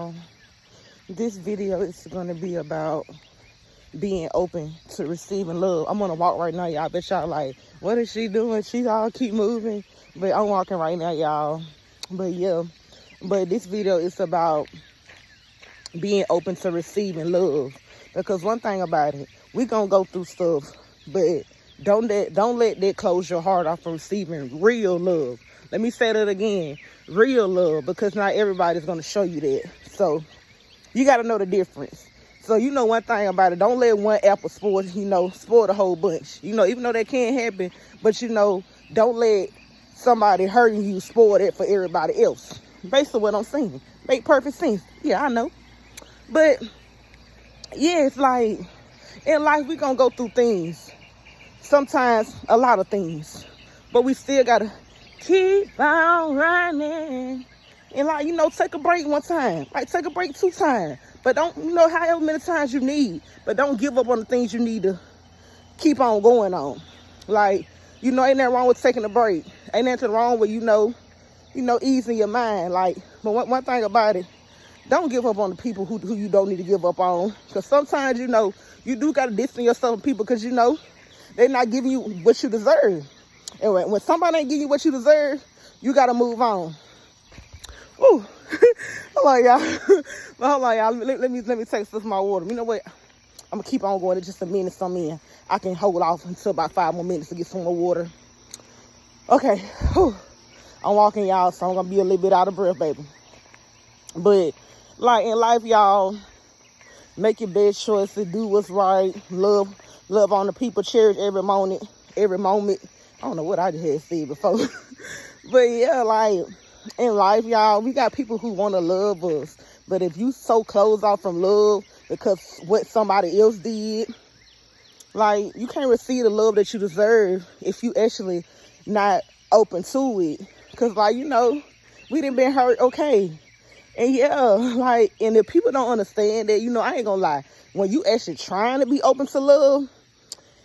y'all. This video is going to be about being open to receiving love. I'm on a walk right now, y'all. Bet y'all like, what is she doing? She all keep moving. But I'm walking right now, y'all. But yeah, but this video is about being open to receiving love. Because one thing about it, we gonna go through stuff, but don't let that close your heart off from receiving real love. Let me say that again, real love, because not everybody's gonna show you that. So you gotta know the difference. So you know one thing about it, don't let one apple spoil the whole bunch. Even though that can happen, but don't let somebody hurting you spoil that for everybody else. Basically what I'm saying. Make perfect sense. Yeah, I know. But yeah, it's like in life we gonna go through things. Sometimes a lot of things. But we still gotta keep on running. And take a break one time. Like take a break 2 times. But don't, however many times you need. But don't give up on the things you need to keep on going on. Like, ain't nothing wrong with taking a break. Ain't nothing wrong with, easing your mind. Like, but one thing about it, don't give up on the people who you don't need to give up on. Because sometimes, you do got to distance yourself from people because, they're not giving you what you deserve. And when somebody ain't giving you what you deserve, you got to move on. Ooh. Hold on, y'all. Let me take some of my water. You know what? I'm going to keep on going. It's just a minute some in. I can hold off until about 5 more minutes to get some more water. Okay. Whew. I'm walking, y'all, so I'm going to be a little bit out of breath, baby. But, like, in life, y'all, make your best choices. Do what's right. Love on the people. Cherish every moment. I don't know what I just had said before. But, yeah, like, in life, y'all, we got people who want to love us. But if you so closed off from love because what somebody else did, like, you can't receive the love that you deserve if you actually not open to it. Because, like, we done been hurt, okay. And, yeah, like, and if people don't understand that, I ain't gonna lie. When you actually trying to be open to love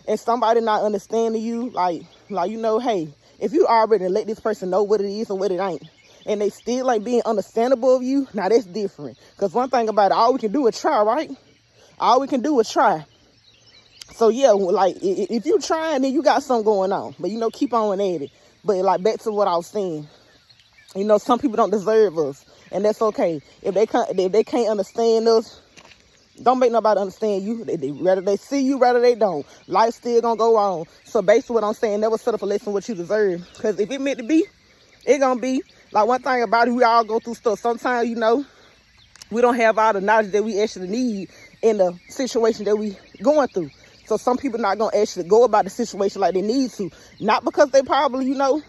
and somebody not understanding you, like hey, if you already let this person know what it is and what it ain't, and they still like being understandable of you, now that's different. Because one thing about it, all we can do is try, right? All we can do is try. So yeah, like if you trying, then you got something going on. But keep on at it. But like back to what I was saying, some people don't deserve us, and that's okay. If they can't understand us, don't make nobody understand you. Rather they see you, rather they don't. Life still gonna go on. So basically what I'm saying, never settle for less than what you deserve. Because if it meant to be, it gonna be. Like one thing about it, we all go through stuff. Sometimes, we don't have all the knowledge that we actually need in the situation that we going through. So some people not going to actually go about the situation like they need to. Not because they probably, not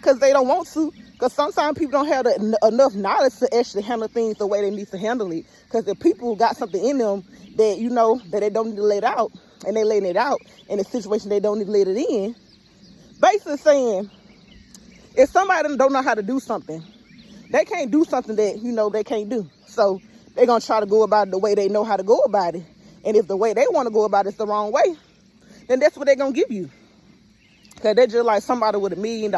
because they don't want to. Because sometimes people don't have enough knowledge to actually handle things the way they need to handle it. Because if people got something in them that, that they don't need to let out, and they letting it out in a situation they don't need to let it in, basically saying, if somebody don't know how to do something, they can't do something that, they can't do. So they're going to try to go about it the way they know how to go about it. And if the way they want to go about it is the wrong way, then that's what they're going to give you. Because they're just like somebody with $1 million.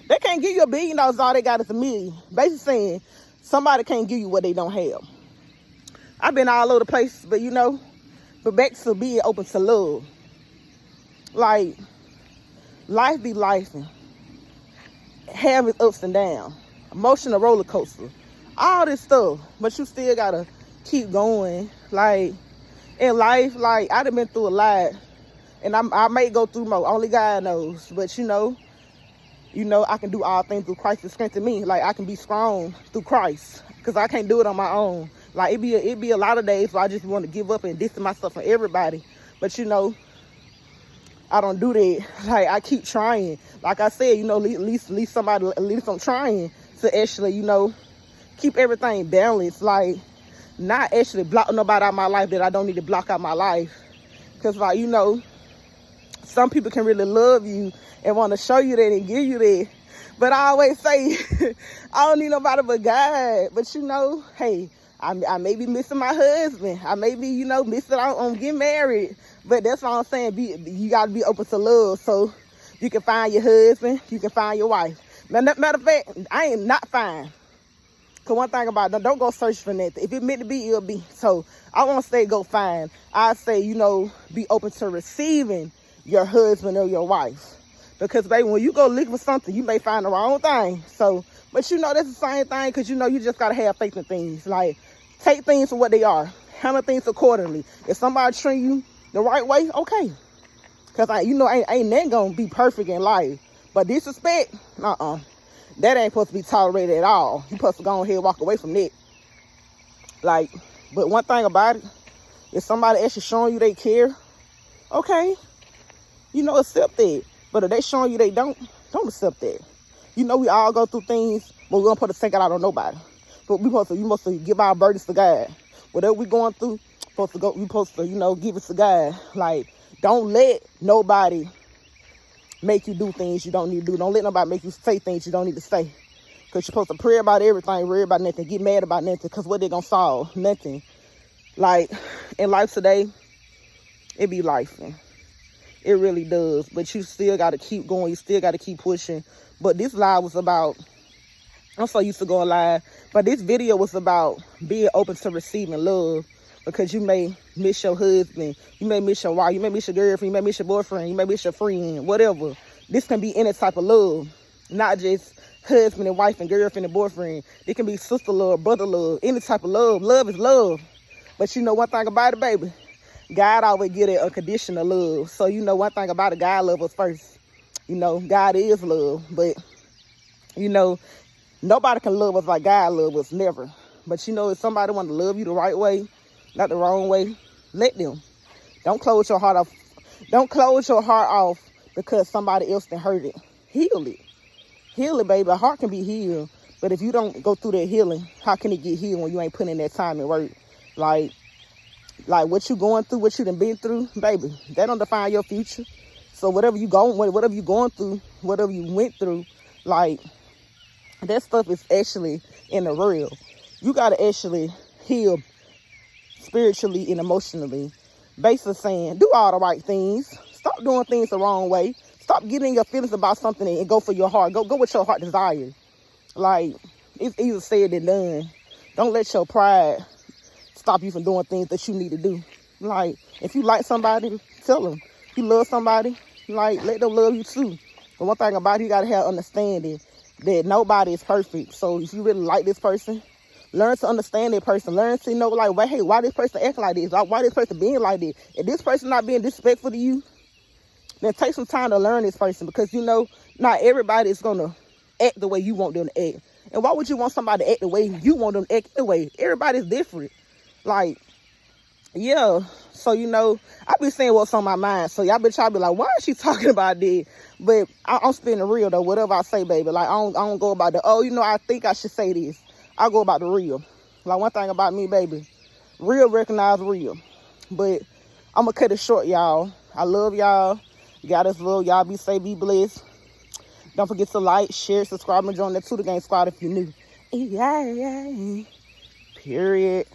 They can't give you $1 billion, all they got is $1 million. Basically saying somebody can't give you what they don't have. I've been all over the place, but but back to being open to love. Like, life be lifing. Have its ups and downs, emotional roller coaster, all this stuff, but you still gotta keep going. Like in life, like I done been through a lot, and I may go through more. Only God knows, but I can do all things through Christ that strengthens me. Like I can be strong through Christ, because I can't do it on my own. Like it be a lot of days where I just want to give up and distance myself from everybody, but I don't do that. Like I keep trying. Like I said, at least I'm trying to actually, keep everything balanced. Like not actually block nobody out of my life that I don't need to block out my life. Cause like, some people can really love you and want to show you that and give you that. But I always say, I don't need nobody but God. But hey, I may be missing my husband. I may be, missing out on getting married. But that's what I'm saying. You got to be open to love. So you can find your husband. You can find your wife. Matter of fact, I ain't not fine. Because one thing about it, don't go search for nothing. If it meant to be, it'll be. So I won't say go find. I say, you know, be open to receiving your husband or your wife. Because, baby, when you go look for something, you may find the wrong thing. So, but you know, that's the same thing, because, you know, you just got to have faith in things. Like, take things for what they are. Handle things accordingly. If somebody treat you the right way, okay. Because, you know, ain't nothing going to be perfect in life. But disrespect, that ain't supposed to be tolerated at all. You supposed to go ahead and walk away from that. Like, but one thing about it, if somebody actually showing you they care, okay, you know, accept that. But if they showing you they don't accept that. You know, we all go through things, but we don't put a take it out on nobody. But you supposed to give our burdens to God. Whatever we going through, we supposed to, you know, give it to God. Like, don't let nobody make you do things you don't need to do. Don't let nobody make you say things you don't need to say. Because you're supposed to pray about everything, worry about nothing, get mad about nothing. Because what they going to solve? Nothing. Like, in life today, it be life. It really does. But you still got to keep going. You still got to keep pushing. But this live was about, I'm so used to going live, but this video was about being open to receiving love. Because you may miss your husband, you may miss your wife, you may miss your girlfriend, you may miss your boyfriend, you may miss your friend, whatever. This can be any type of love, not just husband and wife and girlfriend and boyfriend. It can be sister love, brother love, any type of love. Love is love. But you know one thing about it, baby, God always get it unconditional love. So you know one thing about it, God love us first. You know, God is love. But, you know, nobody can love us like God love us, never. But you know, if somebody want to love you the right way, not the wrong way, let them. Don't close your heart off. Don't close your heart off because somebody else done hurt it. Heal it. Heal it, baby. A heart can be healed. But if you don't go through that healing, how can it get healed when you ain't putting in that time and work? Like what you going through, what you done been through, baby, that don't define your future. So whatever you going through, whatever you went through, like, that stuff is actually in the real. You got to actually heal spiritually and emotionally. Basically saying, do all the right things. Stop doing things the wrong way. Stop getting your feelings about something and go for your heart. Go with your heart desire. Like, it's easier said than done. Don't let your pride stop you from doing things that you need to do. Like, if you like somebody, tell them. If you love somebody, like, let them love you too. But one thing about it, you got to have understanding that nobody is perfect. So if you really like this person, learn to understand that person. Learn to know, like, well, hey, why this person acting like this? Why this person being like this? If this person not being disrespectful to you, then take some time to learn this person. Because, you know, not everybody is going to act the way you want them to act. And why would you want somebody to act the way you want them to act the way? Everybody's different. Like, yeah. So, you know, I be saying what's on my mind. So y'all be trying to be like, why is she talking about this? But I'm spinning real, though. Whatever I say, baby. Like, I don't go about the, oh, you know, I think I should say this. I go about the real. Like, one thing about me, baby, real recognize real. But I'm going to cut it short, y'all. I love y'all. God is love. Y'all be safe, be blessed. Don't forget to like, share, subscribe, and join the Tutor Gang Squad if you're new. Yeah. Period.